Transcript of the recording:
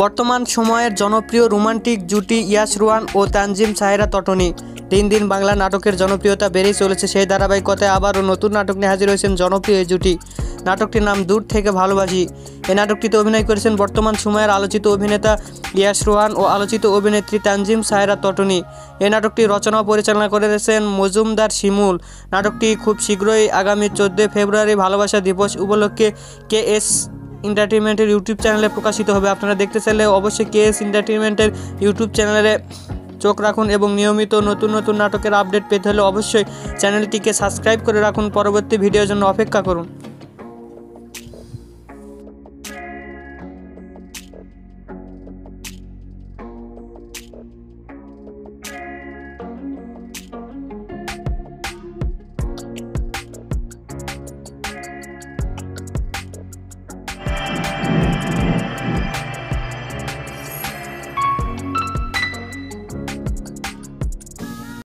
বর্তমান সময়ের জনপ্রিয় রোমান্টিক জুটি ইয়াশ রোহান ও তানজিম সাহেরা তটনি। দিন দিন বাংলা নাটকের জনপ্রিয়তা বেড়েই চলেছে। সেই ধারাবাহিকতায় আবারও নতুন নাটক নিয়ে হাজির হয়েছেন জনপ্রিয় এই জুটি। নাটকটির নাম দূর থেকে ভালোবাসি। এই নাটকটিতে অভিনয় করেছেন বর্তমান সময়ের আলোচিত অভিনেতা ইয়াশ রোহান ও আলোচিত অভিনেত্রী তানজিম সাহেরা তটনি। এই নাটকটি রচনা ও পরিচালনা করেছেন মজুমদার শিমুল। নাটকটি খুব শীঘ্রই আগামী 14 ফেব্রুয়ারি ভালোবাসা দিবস উপলক্ষে KS এন্টারটেইনমেন্টের ইউটিউব চ্যানেলে প্রকাশিত হবে। আপনারা দেখতে চাইলে অবশ্যই KS এন্টারটেইনমেন্টের ইউটিউব চ্যানেলে চোখ রাখুন এবং নিয়মিত নতুন নতুন নাটকের আপডেট পেতে হলে অবশ্যই চ্যানেলটিকে সাবস্ক্রাইব করে রাখুন। পরবর্তী ভিডিওর জন্য অপেক্ষা করুন।